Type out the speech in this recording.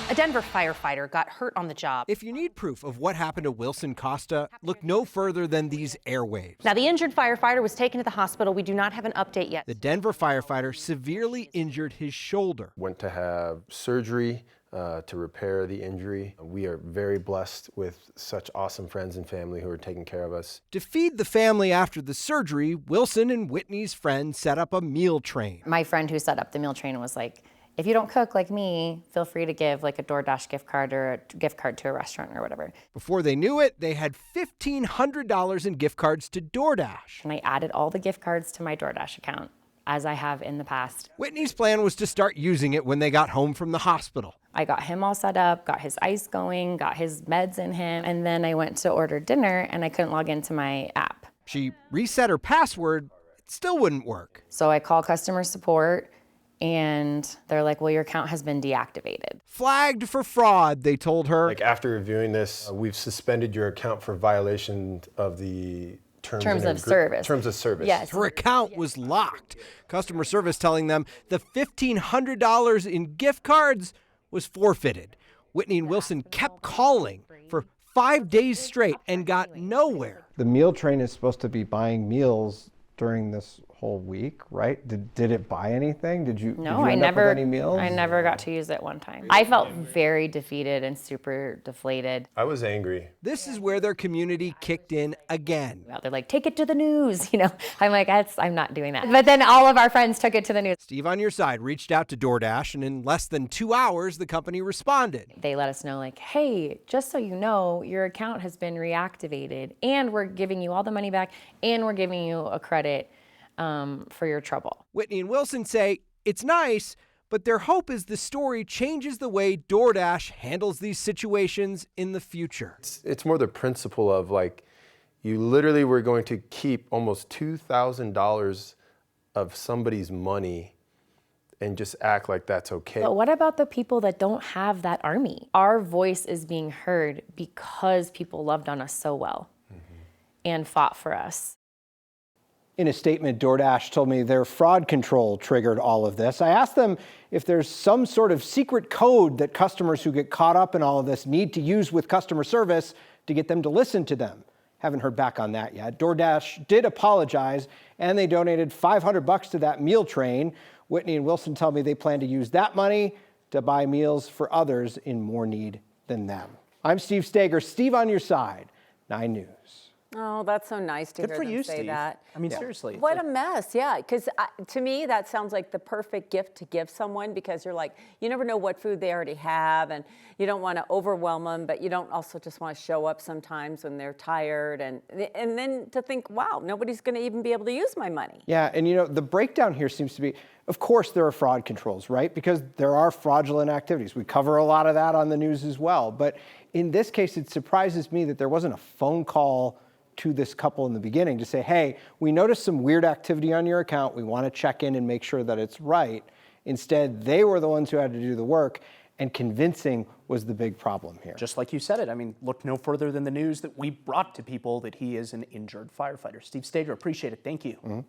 A Denver firefighter got hurt on the job. If you need proof of what happened to Wilson Costa, look no further than these airwaves. Now, the injured firefighter was taken to the hospital. We do not have an update yet. The Denver firefighter severely injured his shoulder. Went to have surgery to repair the injury. We are very blessed with such awesome friends and family who are taking care of us. To feed the family after the surgery, Wilson and Whitney's friend set up a meal train. My friend who set up the meal train was like, if you don't cook like me, feel free to give like a DoorDash gift card or a gift card to a restaurant or whatever. Before they knew it, they had $1,500 in gift cards to DoorDash. And I added all the gift cards to my DoorDash account, as I have in the past. Whitney's plan was to start using it when they got home from the hospital. I got him all set up, got his ice going, got his meds in him, and then I went to order dinner and I couldn't log into my app. She reset her password, it still wouldn't work. So I call customer support and they're like, well, your account has been deactivated. Flagged for fraud, they told her. Like, after reviewing this, we've suspended your account for violation of the terms of service. Terms of service. Yes. Her account was locked. Customer service telling them the $1,500 in gift cards was forfeited. Whitney and Wilson kept calling for 5 days straight and got nowhere. The meal train is supposed to be buying meals during this whole week, right? Did it buy anything? Did you end up with any meals? I never got to use it one time. I felt very defeated and super deflated. I was angry. This is where their community kicked in again. They're like, take it to the news, you know? I'm like, I'm not doing that. But then all of our friends took it to the news. Steve on Your Side reached out to DoorDash, and in less than 2 hours, the company responded. They let us know, like, hey, just so you know, your account has been reactivated, and we're giving you all the money back, and we're giving you a credit for your trouble. Whitney and Wilson say it's nice, but their hope is the story changes the way DoorDash handles these situations in the future. It's more the principle of, like, you literally were going to keep almost $2,000 of somebody's money and just act like that's okay. But what about the people that don't have that army? Our voice is being heard because people loved on us so well and fought for us. In a statement, DoorDash told me their fraud control triggered all of this. I asked them if there's some sort of secret code that customers who get caught up in all of this need to use with customer service to get them to listen to them. Haven't heard back on that yet. DoorDash did apologize, and they donated $500 to that meal train. Whitney and Wilson tell me they plan to use that money to buy meals for others in more need than them. I'm Steve Stager. Steve on Your Side, 9 News. Oh, that's so nice to hear them say that. I mean, seriously. What a mess, yeah. Because to me, that sounds like the perfect gift to give someone, because you're like, you never know what food they already have, and you don't want to overwhelm them, but you don't also just want to show up sometimes when they're tired, and then to think, wow, nobody's going to even be able to use my money. Yeah, and you know, the breakdown here seems to be, of course there are fraud controls, right? Because there are fraudulent activities. We cover a lot of that on the news as well. But in this case, it surprises me that there wasn't a phone call to this couple in the beginning to say, hey, we noticed some weird activity on your account. We want to check in and make sure that it's right. Instead, they were the ones who had to do the work, and convincing was the big problem here. Just like you said it. I mean, look no further than the news that we brought to people that he is an injured firefighter. Steve Stager, appreciate it. Thank you.